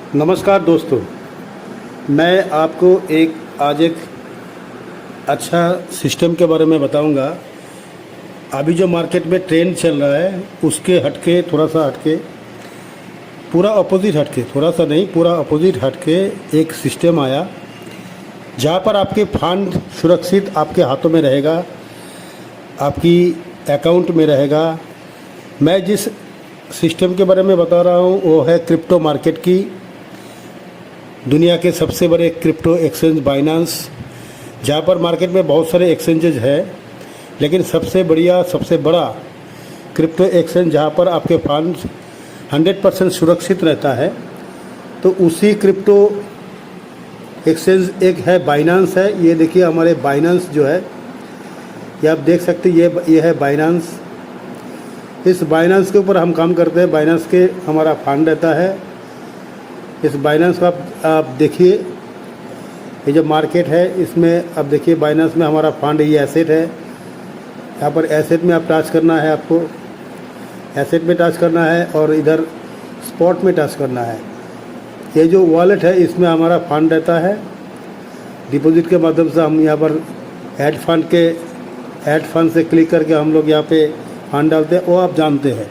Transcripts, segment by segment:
नमस्कार दोस्तों, मैं आपको आज एक अच्छा सिस्टम के बारे में बताऊंगा। अभी जो मार्केट में ट्रेंड चल रहा है उसके हटके थोड़ा सा हटके पूरा अपोजिट हटके थोड़ा सा नहीं पूरा अपोजिट हटके एक सिस्टम आया जहां पर आपके फंड सुरक्षित आपके हाथों में रहेगा, आपकी अकाउंट में रहेगा। मैं जिस सिस्टम के बारे में बता रहा हूं वो है क्रिप्टो मार्केट की। दुनिया के सबसे बड़े क्रिप्टो एक्सचेंज बाइनेंस, जहाँ पर मार्केट में बहुत सारे एक्सचेंजेज हैं, लेकिन सबसे बड़ा क्रिप्टो एक्सचेंज जहाँ पर आपके फंड 100% सुरक्षित रहता है, तो उसी क्रिप्टो एक्सचेंज एक है बाइनेंस है। ये देखिए हमारे बाइनेंस जो है, ये आप देख सकते हैं, ये है बाइनेंस। इस बाइनेंस के ऊपर हम काम करते हैं। बाइनेंस के हमारा फंड रहता है। इस बाइनेंस को आप देखिए, ये जो मार्केट है इसमें आप देखिए बाइनेंस में हमारा फंड, ये एसेट है। यहाँ पर एसेट में आप टच करना है, आपको एसेट में टच करना है और इधर स्पॉट में टच करना है। ये जो वॉलेट है इसमें हमारा फंड रहता है। डिपॉजिट के माध्यम से हम यहाँ पर ऐड फंड से क्लिक करके हम लोग यहाँ पे फंड डालते हैं, वो आप जानते हैं।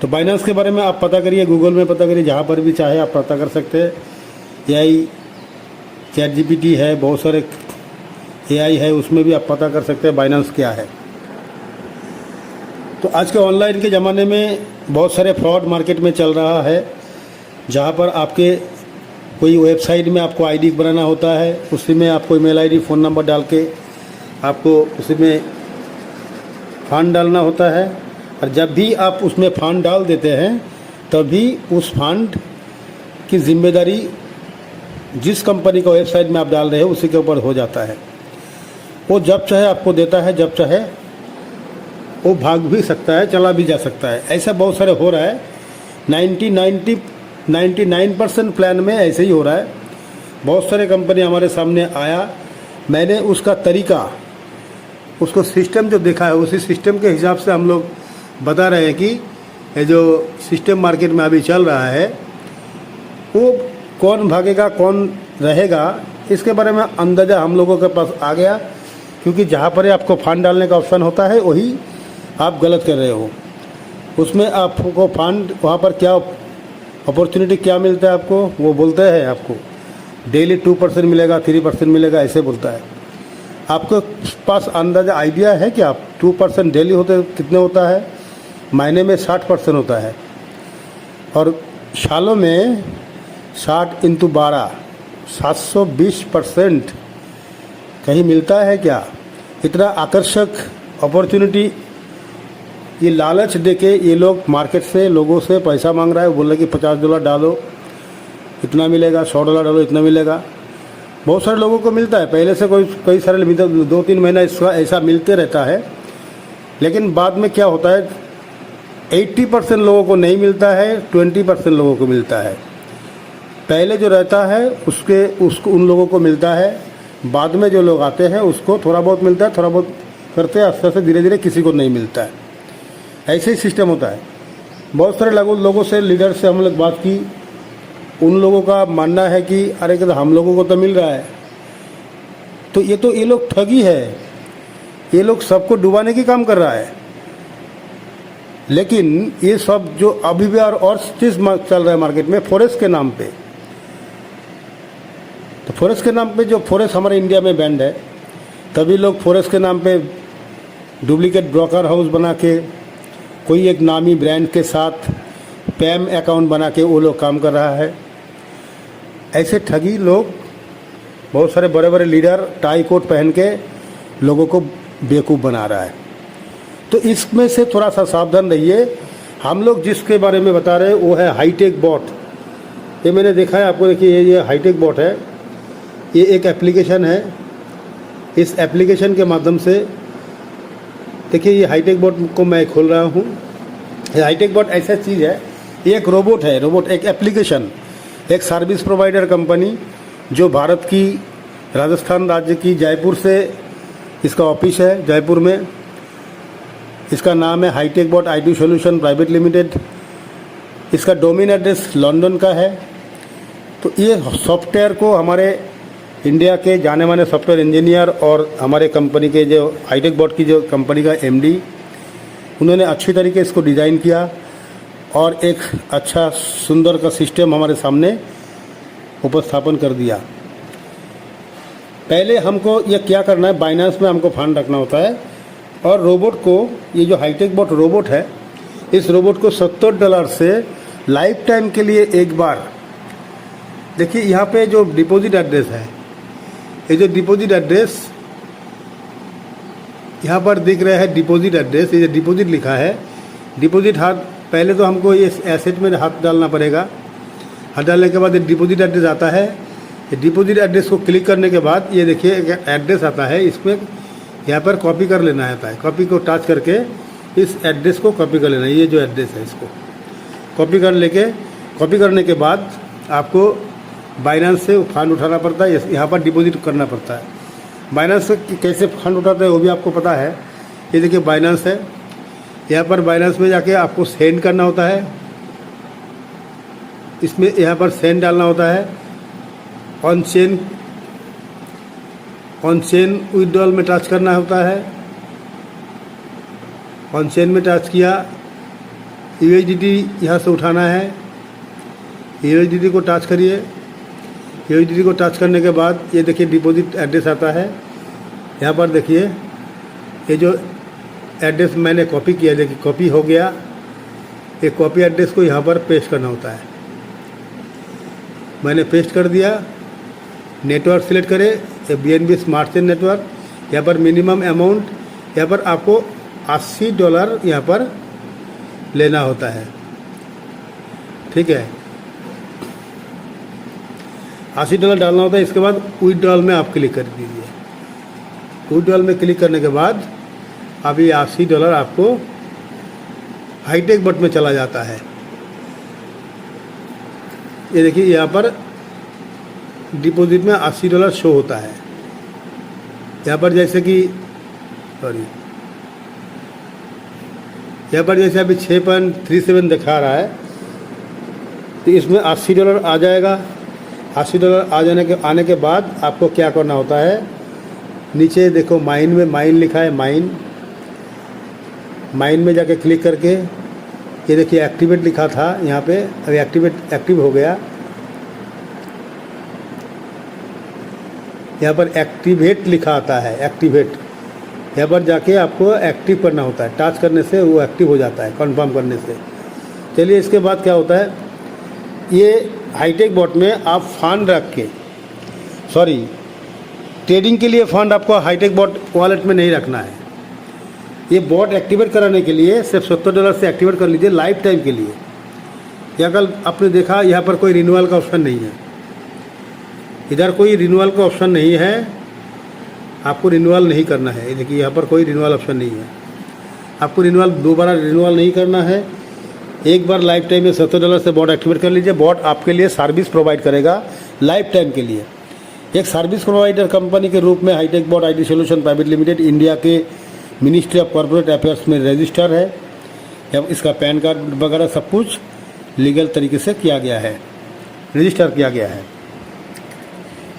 तो बाइनेंस के बारे में आप पता करिए, गूगल में पता करिए, जहाँ पर भी चाहे आप पता कर सकते हैं। AI ChatGPT है, बहुत सारे AI है, उसमें भी आप पता कर सकते हैं बाइनेंस क्या है। तो आज के ऑनलाइन के ज़माने में बहुत सारे फ्रॉड मार्केट में चल रहा है, जहाँ पर आपके कोई वेबसाइट में आपको ID बनाना होता है, उसी में आपको ईमेल ID फ़ोन नंबर डाल के आपको उसी में फंड डालना होता है। और जब भी आप उसमें फंड डाल देते हैं तभी उस फंड की जिम्मेदारी जिस कंपनी का वेबसाइट में आप डाल रहे हैं उसी के ऊपर हो जाता है। वो जब चाहे आपको देता है, जब चाहे वो भाग भी सकता है, चला भी जा सकता है। ऐसा बहुत सारे हो रहा है। 99% प्लान में ऐसे ही हो रहा है। बहुत सारे कंपनी हमारे सामने आया, मैंने उसका तरीका, उसको सिस्टम जो देखा है उसी सिस्टम के हिसाब से हम लोग बता रहे हैं कि ये जो सिस्टम मार्केट में अभी चल रहा है वो कौन भागेगा कौन रहेगा, इसके बारे में अंदाज़ा हम लोगों के पास आ गया। क्योंकि जहाँ पर आपको फंड डालने का ऑप्शन होता है वही आप गलत कर रहे हो। उसमें आपको फंड वहाँ पर क्या अपॉर्चुनिटी क्या मिलता है आपको, वो बोलते हैं आपको डेली 2% मिलेगा, 3% मिलेगा, ऐसे बोलता है। आपके पास अंदाज़ा आइडिया है कि आप 2% डेली होते कितने होता है? महीने में 60% होता है और सालों में 60 × 12 720% कहीं मिलता है क्या? इतना आकर्षक अपॉर्चुनिटी, ये लालच देके ये लोग मार्केट से लोगों से पैसा मांग रहा है। बोल रहे कि $50 डालो इतना मिलेगा, $100 डालो इतना मिलेगा। बहुत सारे लोगों को मिलता है, पहले से कई सारे 2-3 महीना इसका ऐसा मिलते रहता है। लेकिन बाद में क्या होता है, 80% लोगों को नहीं मिलता है, 20% लोगों को मिलता है। पहले जो रहता है उसको उन लोगों को मिलता है, बाद में जो लोग आते हैं उसको थोड़ा बहुत मिलता है, थोड़ा बहुत करते आस्ते आस्ते धीरे धीरे किसी को नहीं मिलता है। ऐसे ही सिस्टम होता है। बहुत सारे लोगों से, लीडर से हम लोग बात की, उन लोगों का मानना है कि अरे कि हम लोगों को तो मिल रहा है। तो ये लोग ठगी है, ये लोग सबको डुबाने की काम कर रहा है। लेकिन ये सब जो अभी भी और चीज़ चल रहा है मार्केट में, फॉरेक्स के नाम पे। तो फॉरेक्स के नाम पे, जो फॉरेक्स हमारे इंडिया में बैंड है, तभी लोग फॉरेक्स के नाम पे डुप्लीकेट ब्रोकर हाउस बना के, कोई एक नामी ब्रांड के साथ पैम अकाउंट बना के वो लोग काम कर रहा है। ऐसे ठगी लोग, बहुत सारे बड़े बड़े लीडर टाई कोट पहन के लोगों को बेवकूफ़ बना रहा है। तो इसमें से थोड़ा सा सावधान रहिए। हम लोग जिसके बारे में बता रहे हैं वो है हाईटेक बॉट। ये मैंने देखा है, आपको देखिए ये हाईटेक बॉट है। ये एक एप्लीकेशन है। इस एप्लीकेशन के माध्यम से देखिए, ये हाईटेक बॉट को मैं खोल रहा हूँ। ये हाईटेक बॉट ऐसा चीज़ है, ये एक रोबोट है, एक एप्लीकेशन, एक सर्विस प्रोवाइडर कंपनी जो भारत की राजस्थान राज्य की जयपुर से इसका ऑफिस है, जयपुर में। इसका नाम है hi-tech bot IT solution private limited. इसका डोमेन एड्रेस लंदन का है। तो ये सॉफ्टवेयर को हमारे इंडिया के जाने माने सॉफ्टवेयर इंजीनियर और हमारे कंपनी के जो हाईटेक बॉट की जो कंपनी का एमडी, उन्होंने अच्छी तरीके इसको डिज़ाइन किया और एक अच्छा सुंदर का सिस्टम हमारे सामने उपस्थापन कर दिया। पहले हमको ये क्या करना है, बाइनेंस में हमको फंड रखना होता है और रोबोट को, ये जो हाईटेक बॉट रोबोट है, इस रोबोट को $70 से लाइफ टाइम के लिए एक बार, देखिए यहाँ पे जो डिपॉजिट एड्रेस है, ये जो डिपॉजिट एड्रेस यहाँ पर दिख रहा है, डिपॉजिट एड्रेस, ये जो डिपॉजिट लिखा है, डिपॉजिट हाथ, पहले तो हमको ये एसेट में हाथ डालना पड़ेगा। हाथ डालने के बाद ये डिपॉजिट एड्रेस आता है। ये डिपॉजिट एड्रेस को क्लिक करने के बाद ये देखिए एक एड्रेस आता है, इसमें यहाँ पर कॉपी कर लेना होता है। कॉपी को टच करके इस एड्रेस को कॉपी कर लेना है। ये जो एड्रेस है इसको कॉपी करने के बाद आपको बाइनेंस से फंड उठाना पड़ता है, यहाँ पर डिपॉजिट करना पड़ता है। बाइनेंस से कैसे फंड उठाते हैं वो भी आपको पता है। ये देखिए बाइनेंस है, यहाँ पर बाइनेंस में जाके आपको सेंड करना होता है, इसमें यहाँ पर सेंड डालना होता है। ऑन चेन विड्रॉल में टच करना होता है। ऑन चेन में टच किया, USDT यहाँ से उठाना है। USDT को टच करिए। USDT को टच करने के बाद ये देखिए डिपॉजिट एड्रेस आता है। यहाँ पर देखिए ये जो एड्रेस मैंने कॉपी किया, देखिए कॉपी हो गया। ये कॉपी एड्रेस को यहाँ पर पेस्ट करना होता है। मैंने पेस्ट कर दिया। नेटवर्क सिलेक्ट करें, BNB स्मार्ट चेन नेटवर्क। यहाँ पर मिनिमम अमाउंट, यहाँ पर आपको $80 यहाँ पर लेना होता है, ठीक है। $80 डालना होता है। इसके बाद विड्रॉल में आप क्लिक कर दीजिए। विड्रॉल में क्लिक करने के बाद अभी $80 आपको हाईटेक बॉट में चला जाता है। ये देखिए यहाँ पर डिपॉजिट में $80 शो होता है। यहाँ पर जैसे कि यहाँ पर जैसे अभी 6.37 दिखा रहा है, तो इसमें $80 आ जाएगा। $80 आने के बाद आपको क्या करना होता है, नीचे देखो माइन में माइन लिखा है, माइन में जाके क्लिक करके ये देखिए एक्टिवेट लिखा था यहाँ पे, अभी एक्टिव हो गया। यहाँ पर एक्टिवेट लिखा आता है, एक्टिवेट। यहाँ पर जाके आपको एक्टिव करना होता है। टच करने से वो एक्टिव हो जाता है, कंफर्म करने से। चलिए इसके बाद क्या होता है, ये हाईटेक बॉट में आप फंड रख के, ट्रेडिंग के लिए फंड आपको हाईटेक बॉट वॉलेट में नहीं रखना है। ये बॉट एक्टिवेट कराने के लिए सिर्फ $70 से एक्टिवेट कर लीजिए लाइफ टाइम के लिए। या कल आपने देखा यहाँ पर कोई रिन्यूअल का ऑप्शन नहीं है, इधर कोई रिन्यूअल का ऑप्शन नहीं है, आपको रिन्यूअल नहीं करना है। ये देखिए यहाँ पर कोई रिन्यूअल ऑप्शन नहीं है, आपको दोबारा रिन्यूअल नहीं करना है। एक बार लाइफ टाइम में $70 से बॉट एक्टिवेट कर लीजिए। बॉट आपके लिए सर्विस प्रोवाइड करेगा लाइफ टाइम के लिए। एक सर्विस प्रोवाइडर कंपनी के रूप में hi-tech bot IT solution private limited India के मिनिस्ट्री ऑफ कॉर्पोरेट अफेयर्स में रजिस्टर है। इसका पैन कार्ड वगैरह सब कुछ लीगल तरीके से किया गया है, रजिस्टर किया गया है।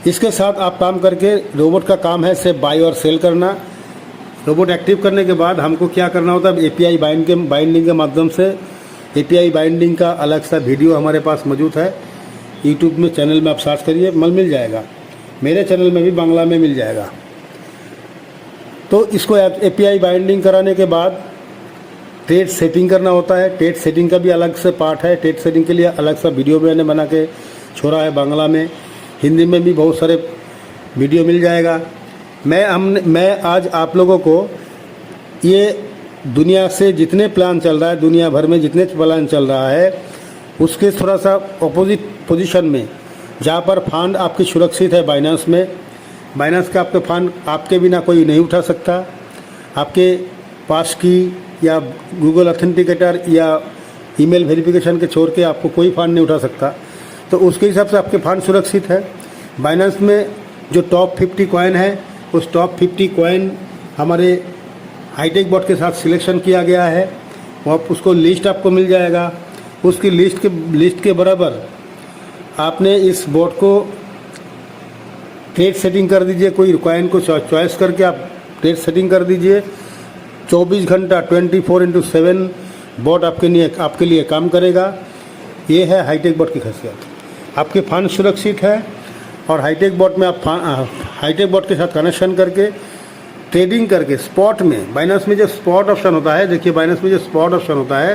इसके साथ आप काम करके, रोबोट का काम है सिर्फ बाई और सेल करना। रोबोट एक्टिव करने के बाद हमको क्या करना होता है, API बाइंडिंग के माध्यम से, API बाइंडिंग का अलग सा वीडियो हमारे पास मौजूद है। यूट्यूब में चैनल में आप सर्च करिए, मिल जाएगा। मेरे चैनल में भी बांग्ला में मिल जाएगा। तो इसको API बाइंडिंग कराने के बाद ट्रेड सेटिंग करना होता है। ट्रेड सेटिंग का भी अलग से पार्ट है। ट्रेड सेटिंग के लिए अलग सा वीडियो मैंने बना के छोड़ा है, बांग्ला में, हिंदी में भी बहुत सारे वीडियो मिल जाएगा। मैं आज आप लोगों को ये दुनिया से जितने प्लान चल रहा है, दुनिया भर में जितने प्लान चल रहा है, उसके थोड़ा सा अपोजिट पोजीशन में, जहाँ पर फंड आपकी सुरक्षित है बाइनेंस में। बाइनेंस का आपके फंड आपके बिना कोई नहीं उठा सकता। आपके पास की या गूगल ऑथेंटिकेटर या ईमेल वेरिफिकेशन के छोड़ के आपको कोई फंड नहीं उठा सकता। तो उसके हिसाब से आपके फंड सुरक्षित है। बाइनेंस में जो टॉप 50 कॉइन है, उस टॉप 50 कॉइन हमारे हाईटेक बॉट के साथ सिलेक्शन किया गया है। वहाँ उसको लिस्ट आपको मिल जाएगा। उसकी लिस्ट के बराबर आपने इस बोर्ड को ट्रेड सेटिंग कर दीजिए, कोई कॉइन को चॉइस करके आप ट्रेड सेटिंग कर दीजिए। 24 घंटा 24/7 बोर्ड आपके लिए काम करेगा। ये है हाईटेक बोर्ड की खासियत। आपके फंड सुरक्षित है और हाईटेक बोर्ड में आप हाईटेक बोर्ड के साथ कनेक्शन करके ट्रेडिंग करके स्पॉट में, बाइनेंस में जो स्पॉट ऑप्शन होता है, देखिए बाइनेंस में जो स्पॉट ऑप्शन होता है,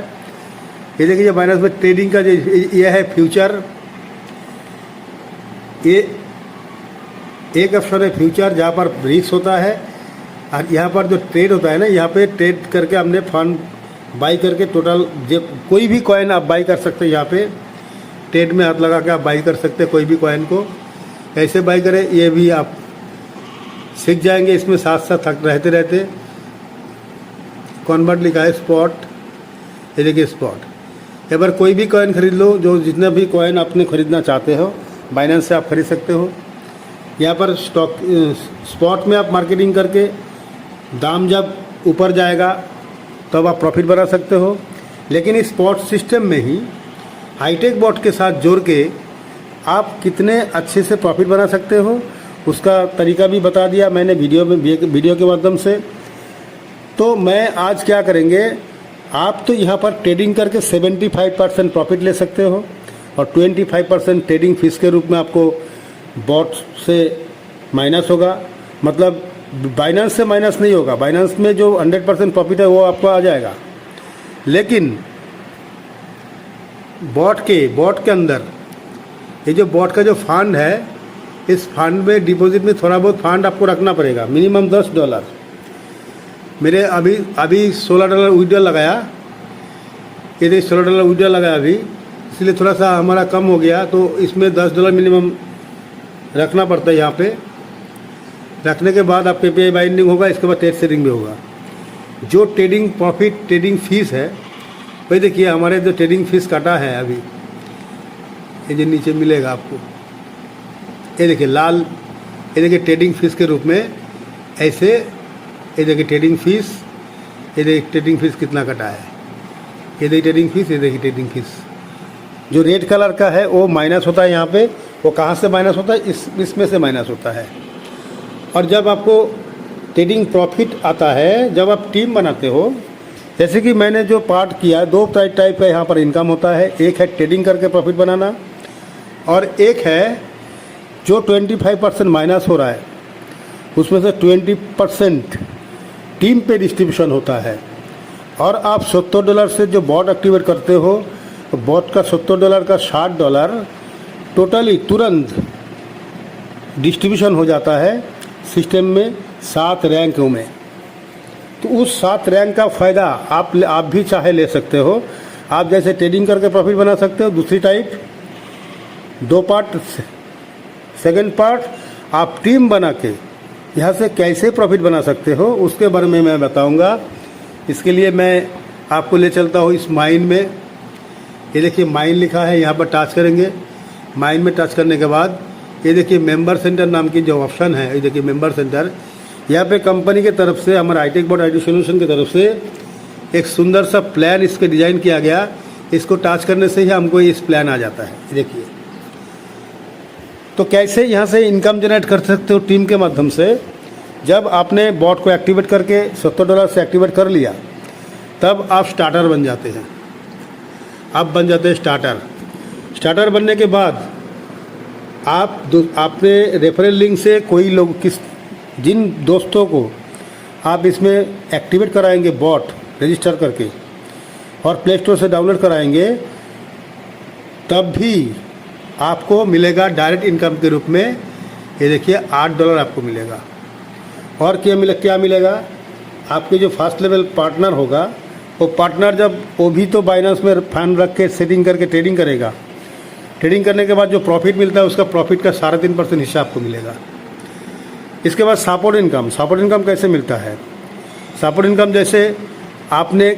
ये देखिए बाइनेंस में ट्रेडिंग का जो ये है फ्यूचर, ये एक ऑप्शन है फ्यूचर जहाँ पर रिस्क होता है, और यहाँ पर जो ट्रेड होता है ना, यहाँ पे ट्रेड करके हमने फंड बाई करके टोटल कोई भी कॉइन आप बाई कर सकते हैं। यहाँ पे ट्रेड में हाथ लगा के आप बाई कर सकते हैं कोई भी कॉइन को। कैसे बाई करें ये भी आप सीख जाएंगे इसमें साथ साथ रहते रहते। कन्वर्ट लिखा है स्पॉट, ये देखिए स्पॉट। एक बार कोई भी कॉइन खरीद लो, जो जितना भी कॉइन आपने खरीदना चाहते हो बाइनेंस से आप खरीद सकते हो। यहाँ पर स्टॉक स्पॉट में आप मार्केटिंग करके दाम जब ऊपर जाएगा तब आप प्रॉफिट बना सकते हो। लेकिन इस स्पॉट सिस्टम में ही हाईटेक बोर्ड के साथ जोड़ के आप कितने अच्छे से प्रॉफिट बना सकते हो उसका तरीका भी बता दिया मैंने वीडियो के माध्यम से। तो मैं आज क्या करेंगे, आप तो यहाँ पर ट्रेडिंग करके 75% प्रॉफिट ले सकते हो और 25% ट्रेडिंग फीस के रूप में आपको बोर्ड से माइनस होगा। मतलब बाइनेंस से माइनस नहीं होगा, बाइनेंस में जो 100% प्रॉफिट है वो आपको आ जाएगा। लेकिन बोर्ड के अंदर ये जो बोर्ड का जो फंड है, इस फंड में डिपॉजिट में थोड़ा बहुत फंड आपको रखना पड़ेगा, मिनिमम $10। मेरे अभी $16 विड्रॉल लगाया, ये देखिए $16 विड्रॉल लगाया अभी, इसलिए थोड़ा सा हमारा कम हो गया। तो इसमें $10 मिनिमम रखना पड़ता है। यहाँ पे रखने के बाद आप पे बाइंडिंग होगा, इसके बाद ट्रेड सेटिंग भी होगा। जो ट्रेडिंग प्रॉफिट ट्रेडिंग फीस है भाई, देखिए हमारे जो ट्रेडिंग फीस काटा है अभी, ये जो नीचे मिलेगा आपको, ये देखिए लाल, ये देखिए ट्रेडिंग फीस के रूप में ऐसे, ये देखिए ट्रेडिंग फीस, ये देखिए ट्रेडिंग फीस कितना कटा है, ये देखिए ट्रेडिंग फीस, ये देखिए ट्रेडिंग फीस। जो रेड कलर का है वो माइनस होता है यहाँ पे। वो कहाँ से माइनस होता है, इसमें से माइनस होता है। और जब आपको ट्रेडिंग प्रॉफिट आता है, जब आप टीम बनाते हो, जैसे कि मैंने जो पार्ट किया, दो टाइप का यहाँ पर इनकम होता है। एक है ट्रेडिंग करके प्रॉफिट बनाना, और एक है जो 25% माइनस हो रहा है उसमें से 20% टीम पे डिस्ट्रीब्यूशन होता है। और आप $70 से जो बॉट एक्टिवेट करते हो, तो बॉट का $70 का $60 टोटली तुरंत डिस्ट्रीब्यूशन हो जाता है सिस्टम में 7 रैंकों में। तो उस 7 रैंक का फ़ायदा आप भी चाहे ले सकते हो। आप जैसे ट्रेडिंग करके प्रॉफिट बना सकते हो, दूसरी टाइप 2 पार्ट। सेकंड पार्ट आप टीम बना के यहाँ से कैसे प्रॉफिट बना सकते हो उसके बारे में मैं बताऊंगा। इसके लिए मैं आपको ले चलता हूँ इस माइन में। ये देखिए माइन लिखा है, यहाँ पर टच करेंगे। माइन में टच करने के बाद ये देखिए मेंबर सेंटर नाम की जो ऑप्शन है, ये देखिए मेंबर सेंटर। यहाँ पे कंपनी के तरफ से, हमारा हाईटेक बोर्ड IT सोल्यूशन की तरफ से एक सुंदर सा प्लान इस पर डिज़ाइन किया गया। इसको टच करने से ही हमको इस प्लान आ जाता है। देखिए तो कैसे यहाँ से इनकम जनरेट कर सकते हो टीम के माध्यम से। जब आपने बॉट को एक्टिवेट करके $70 से एक्टिवेट कर लिया, तब आप स्टार्टर बन जाते हैं। आप बन जाते हैं स्टार्टर बनने के बाद आपने रेफरल लिंक से कोई लोग जिन दोस्तों को आप इसमें एक्टिवेट कराएंगे बॉट रजिस्टर करके और प्ले स्टोर से डाउनलोड कराएंगे, तब भी आपको मिलेगा डायरेक्ट इनकम के रूप में। ये देखिए $8 आपको मिलेगा। और क्या मिलेगा, आपके जो फर्स्ट लेवल पार्टनर होगा, वो पार्टनर जब वो भी तो बाइनेंस में फंड रख के सेटिंग करके ट्रेडिंग करेगा। ट्रेडिंग करने के बाद जो प्रॉफिट मिलता है उसका प्रॉफिट का 3.5% हिस्सा आपको मिलेगा। इसके बाद सपोर्ट इनकम कैसे मिलता है। सपोर्ट इनकम जैसे आपने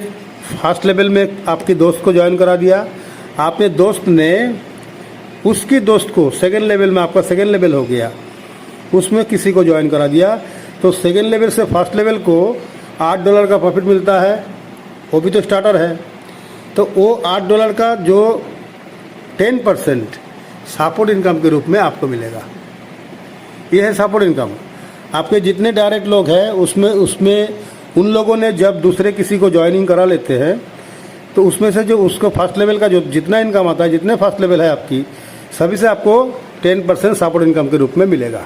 फर्स्ट लेवल में आपके दोस्त को ज्वाइन करा दिया, आपने दोस्त ने उसके दोस्त को सेकेंड लेवल में, आपका सेकेंड लेवल हो गया, उसमें किसी को ज्वाइन करा दिया, तो सेकेंड लेवल से फर्स्ट लेवल को $8 का प्रॉफिट मिलता है। वो भी तो स्टार्टर है। तो वो $8 का जो 10% सपोर्ट इनकम के रूप में आपको मिलेगा। ये है सपोर्ट इनकम। आपके जितने डायरेक्ट लोग हैं उसमें उन लोगों ने जब दूसरे किसी को ज्वाइनिंग करा लेते हैं तो उसमें से जो उसको फर्स्ट लेवल का जो जितना इनकम आता है, जितने फर्स्ट लेवल है आपकी, सभी से आपको 10% सपोर्ट इनकम के रूप में मिलेगा।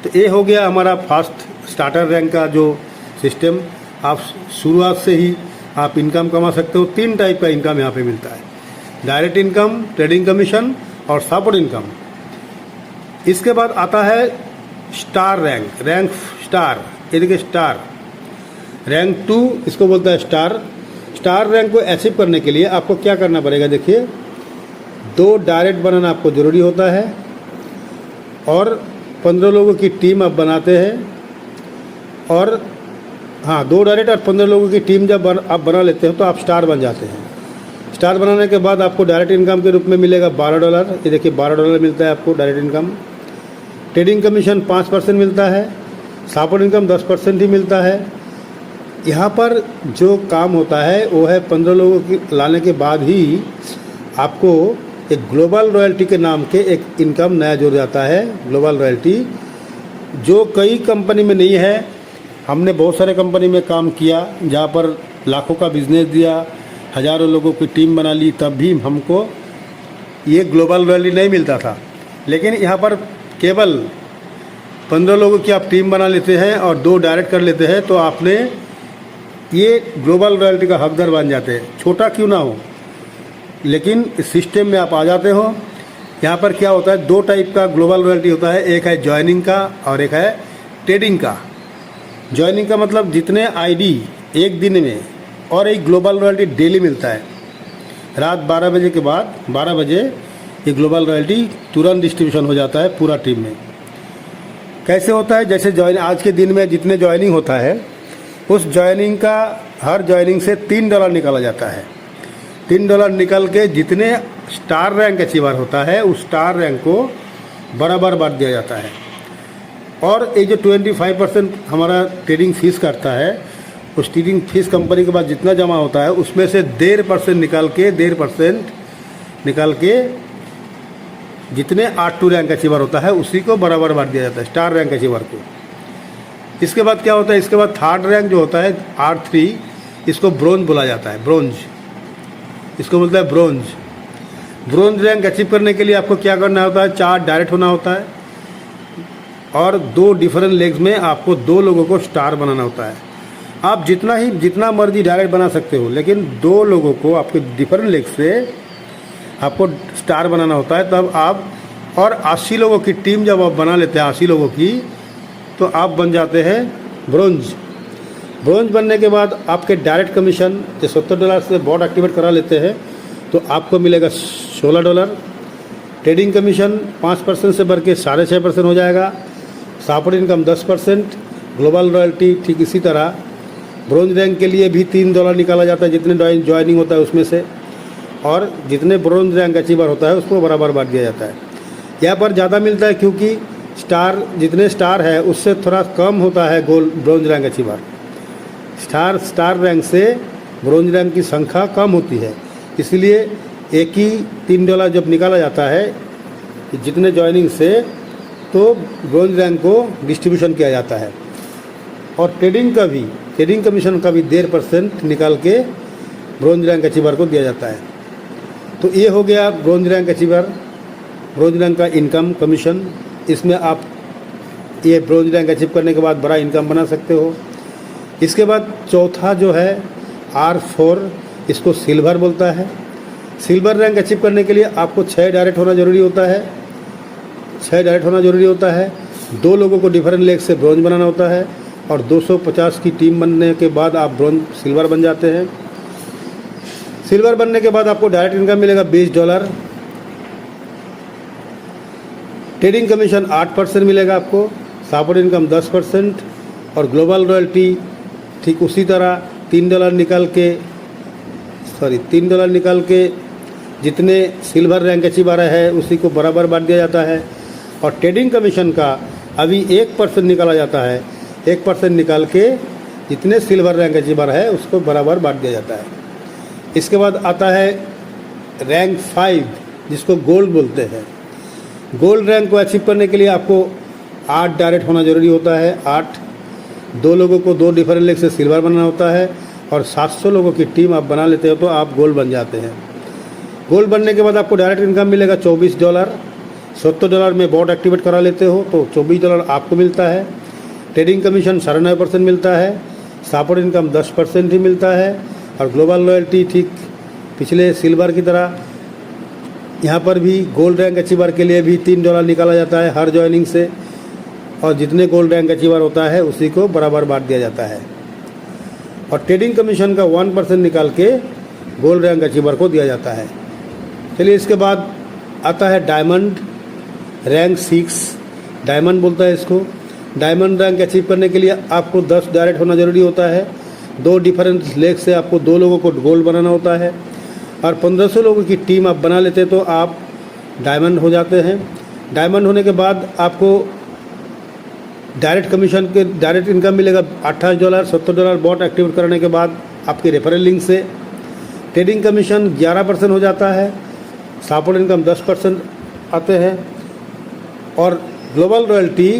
तो ये हो गया हमारा फास्ट स्टार्टर रैंक का जो सिस्टम। आप शुरुआत से ही आप इनकम कमा सकते हो। 3 टाइप का इनकम यहाँ पे मिलता है, डायरेक्ट इनकम, ट्रेडिंग कमीशन और सपोर्ट इनकम। इसके बाद आता है स्टार रैंक, रैंक स्टार। ये देखिए स्टार रैंक 2 इसको बोलता है स्टार। स्टार रैंक को अचीव करने के लिए आपको क्या करना पड़ेगा, देखिए 2 डायरेक्ट बनाना आपको ज़रूरी होता है और 15 लोगों की टीम आप बनाते हैं। और हाँ, 2 डायरेक्ट और 15 लोगों की टीम जब आप बना लेते हैं तो आप स्टार बन जाते हैं। स्टार बनाने के बाद आपको डायरेक्ट इनकम के रूप में मिलेगा $12। ये देखिए $12 मिलता है आपको डायरेक्ट इनकम। ट्रेडिंग कमीशन 5% मिलता है, सपोर्ट इनकम 10% ही मिलता है। यहाँ पर जो काम होता है वो है 15 लोगों की लाने के बाद ही आपको एक ग्लोबल रॉयल्टी के नाम के एक इनकम नया जुड़ जाता है। ग्लोबल रॉयल्टी जो कई कंपनी में नहीं है। हमने बहुत सारे कंपनी में काम किया जहाँ पर लाखों का बिजनेस दिया, हज़ारों लोगों की टीम बना ली, तब भी हमको ये ग्लोबल रॉयल्टी नहीं मिलता था। लेकिन यहाँ पर केवल 15 लोगों की आप टीम बना लेते हैं और 2 डायरेक्ट कर लेते हैं तो आपने ये ग्लोबल रॉयल्टी का हकदार बन जाते हैं, छोटा क्यों ना हो, लेकिन इस सिस्टम में आप आ जाते हो। यहाँ पर क्या होता है, 2 टाइप का ग्लोबल रॉयल्टी होता है, एक है ज्वाइनिंग का और एक है ट्रेडिंग का। ज्वाइनिंग का मतलब जितने आईडी एक दिन में, और एक ग्लोबल रॉयल्टी डेली मिलता है। रात 12 बजे के बाद 12 बजे ये ग्लोबल रॉयल्टी तुरंत डिस्ट्रीब्यूशन हो जाता है पूरा टीम में। कैसे होता है, जैसे आज के दिन में जितने ज्वाइनिंग होता है उस ज्वाइनिंग का हर ज्वाइनिंग से $3 निकाला जाता है। $3 निकल के जितने स्टार रैंक अचीवर होता है उस स्टार रैंक को बराबर बांट दिया जाता है। और ये जो 25% हमारा ट्रेडिंग फीस करता है, उस ट्रेडिंग फीस कंपनी के पास जितना जमा होता है उसमें से 1.5% निकाल के जितने R2 रैंक अचीवर होता है उसी को बराबर बांट दिया जाता है, स्टार रैंक अचीवर को। इसके बाद क्या होता है, इसके बाद थर्ड रैंक जो होता है R3, इसको ब्रोंज बोला जाता है। ब्रोंज इसको बोलता है ब्रोंज। ब्रोंज रैंक अचीव करने के लिए आपको क्या करना होता है, 4 डायरेक्ट होना होता है और 2 डिफरेंट लेग्स में आपको 2 लोगों को स्टार बनाना होता है। आप जितना मर्जी डायरेक्ट बना सकते हो, लेकिन 2 लोगों को आपके डिफरेंट लेग से आपको स्टार बनाना होता है। तब आप और 80 लोगों की टीम जब आप बना लेते हैं 80 लोगों की, तो आप बन जाते हैं ब्रोंज। ब्रोंज बनने के बाद आपके डायरेक्ट कमीशन जो $70 से बॉट एक्टिवेट करा लेते हैं तो आपको मिलेगा $16। ट्रेडिंग कमीशन 5% से बढ़ के 6.5% हो जाएगा। Support income 10%। ग्लोबल रॉयल्टी ठीक इसी तरह ब्रोंज रैंक के लिए भी $3 निकाला जाता है जितने ज्वाइनिंग होता है उसमें से, और जितने ब्रोंज रैंक अचीवर होता है उसको बराबर बांट दिया जाता है। यहाँ पर ज़्यादा मिलता है क्योंकि जितने स्टार है उससे थोड़ा कम होता है bronze rank achiever. Star rank से ब्रोंज रैंक की संख्या कम होती है, इसलिए एक ही $3 जब निकाला जाता है जितने ज्वाइनिंग से, तो ब्रोंज रैंक को डिस्ट्रीब्यूशन किया जाता है। और ट्रेडिंग कमीशन का भी 1.5% निकाल के ब्रोंज रैंक अचीवर को दिया जाता है। तो ये हो गया bronze rank achiever, bronze rank का इनकम कमीशन। इसमें आप ये ब्रोंज रैंक अचीव करने के बाद बड़ा इनकम बना सकते हो। इसके बाद चौथा जो है R4, इसको सिल्वर बोलता है। सिल्वर रैंक अचीव करने के लिए आपको 6 डायरेक्ट होना ज़रूरी होता है। 6 डायरेक्ट होना ज़रूरी होता है। 2 लोगों को डिफरेंट लेग से ब्रोंज बनाना होता है और 250 की टीम बनने के बाद आप सिल्वर बन जाते हैं। सिल्वर बनने के बाद आपको डायरेक्ट इनकम मिलेगा $20। ट्रेडिंग कमीशन 8% मिलेगा आपको, सपोर्ट इनकम 10% और ग्लोबल रॉयल्टी ठीक उसी तरह $3 निकाल के जितने सिल्वर रैंक अचीवर है उसी को बराबर बांट दिया जाता है। और ट्रेडिंग कमीशन का अभी 1% निकाला जाता है। 1% निकाल के जितने सिल्वर रैंक अचीवर है उसको बराबर बांट दिया जाता है। इसके बाद आता है रैंक 5, जिसको गोल्ड बोलते हैं। गोल्ड रैंक को अचीव करने के लिए आपको 8 डायरेक्ट होना ज़रूरी होता है। 8 2 लोगों को 2 डिफरेंट लेग से सिल्वर बनाना होता है और 700 लोगों की टीम आप बना लेते हो तो आप गोल्ड बन जाते हैं। गोल्ड बनने के बाद आपको डायरेक्ट इनकम मिलेगा $24। $70 में बॉट एक्टिवेट करा लेते हो तो $24 आपको मिलता है। ट्रेडिंग कमीशन 9.5% मिलता है। सपोर्ट इनकम 10% ही मिलता है। और ग्लोबल लॉयल्टी ठीक पिछले सिल्वर की तरह यहाँ पर भी गोल्ड रैंक अचीवर के लिए भी $3 निकाला जाता है हर ज्वाइनिंग से, और जितने गोल्ड रैंक अचीवर होता है उसी को बराबर बांट दिया जाता है। और ट्रेडिंग कमीशन का 1% निकाल के गोल्ड रैंक अचीवर को दिया जाता है। चलिए इसके बाद आता है डायमंड रैंक 6, डायमंड बोलता है इसको। डायमंड रैंक अचीव करने के लिए आपको 10 डायरेक्ट होना ज़रूरी होता है। 2 डिफरेंट लेग से आपको 2 लोगों को गोल्ड बनाना होता है और 1500 लोगों की टीम आप बना लेते तो आप डायमंड हो जाते हैं। डायमंड होने के बाद आपको डायरेक्ट कमीशन के डायरेक्ट इनकम मिलेगा $28। $70 बॉट एक्टिवेट करने के बाद आपके रेफरल लिंक से। ट्रेडिंग कमीशन 11% हो जाता है। सपोर्ट इनकम 10% आते हैं। और ग्लोबल रॉयल्टी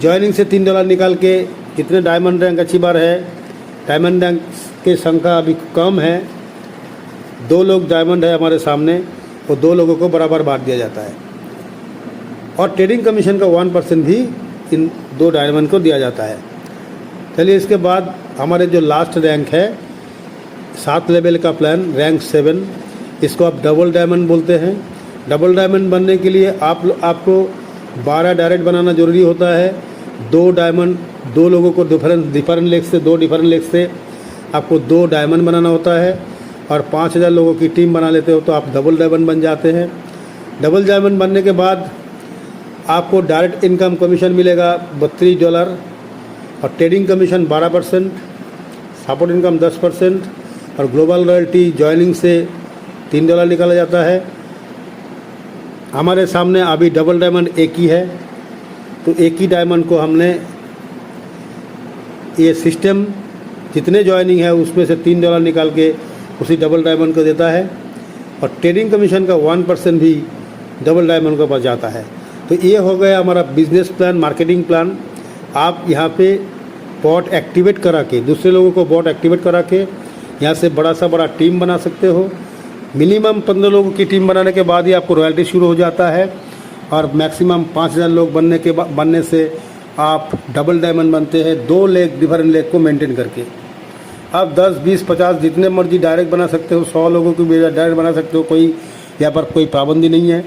ज्वाइनिंग से $3 निकाल के जितने डायमंड रैंक अचीवर है, डायमंड रैंक की संख्या अभी कम है, 2 लोग डायमंड है हमारे सामने, वो 2 लोगों को बराबर बांट दिया जाता है। और ट्रेडिंग कमीशन का 1% भी इन 2 डायमंड को दिया जाता है। चलिए इसके बाद हमारे जो लास्ट रैंक है 7 लेवल का प्लान, रैंक 7, इसको आप डबल डायमंड बोलते हैं। डबल डायमंड बनने के लिए आपको 12 डायरेक्ट बनाना ज़रूरी होता है। 2 डायमंड 2 लोगों को डिफरेंट लेग से 2 डिफरेंट लेग से आपको 2 डायमंड बनाना होता है और 5000 लोगों की टीम बना लेते हो तो आप डबल डायमंड बन जाते हैं। डबल डायमंड बनने के बाद आपको डायरेक्ट इनकम कमीशन मिलेगा $32 और ट्रेडिंग कमीशन 12%, सपोर्ट इनकम 10% और ग्लोबल रॉयल्टी ज्वाइनिंग से $3 निकाला जाता है। हमारे सामने अभी डबल डायमंड एक ही है तो एक ही डायमंड को हमने ये सिस्टम जितने ज्वाइनिंग है उसमें से $3 निकाल के उसी डबल डायमंड को देता है और ट्रेडिंग कमीशन का 1% भी डबल डायमंड को बच जाता है। तो ये हो गया हमारा बिजनेस प्लान, मार्केटिंग प्लान। आप यहाँ पे बॉट एक्टिवेट करा के दूसरे लोगों को बॉट एक्टिवेट करा के यहाँ से बड़ा सा बड़ा टीम बना सकते हो। मिनिमम 15 लोगों की टीम बनाने के बाद ही आपको रॉयल्टी शुरू हो जाता है और मैक्सिमम 5000 लोग बनने से आप डबल डायमंड बनते हैं 2 लेग डिफरेंट लेग को मेंटेन करके। आप 10, 20, 50 जितने मर्जी डायरेक्ट बना सकते हो, 100 लोगों को भी डायरेक्ट बना सकते हो, कोई यहाँ पर कोई पाबंदी नहीं है।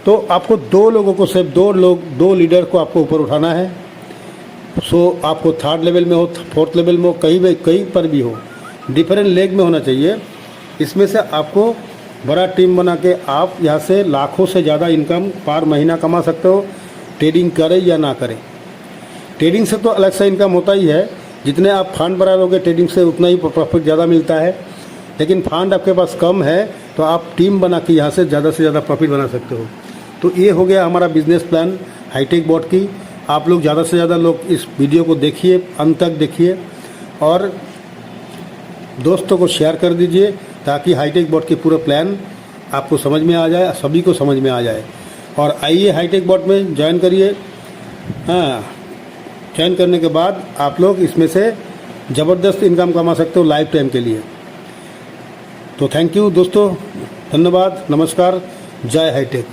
तो आपको 2 लोगों को सिर्फ 2 लीडर को आपको ऊपर उठाना है। सो आपको 3rd लेवल में हो, 4th लेवल में हो, कहीं पर भी हो, डिफरेंट लेग में होना चाहिए। इसमें से आपको बड़ा टीम बना के आप यहाँ से लाखों से ज़्यादा इनकम पर महीना कमा सकते हो, ट्रेडिंग करें या ना करें। ट्रेडिंग से तो अलग सा इनकम होता ही है, जितने आप फंड बना लोगे ट्रेडिंग से उतना ही प्रॉफिट ज़्यादा मिलता है। लेकिन फंड आपके पास कम है तो आप टीम बना के यहाँ से ज़्यादा प्रॉफिट बना सकते हो। तो ये हो गया हमारा बिजनेस प्लान हाईटेक बॉट की। आप लोग ज़्यादा से ज़्यादा लोग इस वीडियो को देखिए, अंत तक देखिए और दोस्तों को शेयर कर दीजिए ताकि हाईटेक बॉट की पूरा प्लान आपको समझ में आ जाए, सभी को समझ में आ जाए। और आइए हाईटेक बॉट में ज्वाइन करिए। हाँ, ज्वाइन करने के बाद आप लोग इसमें से ज़बरदस्त इनकम कमा सकते हो लाइफ टाइम के लिए। तो थैंक यू दोस्तों, धन्यवाद, नमस्कार, जय हाईटेक।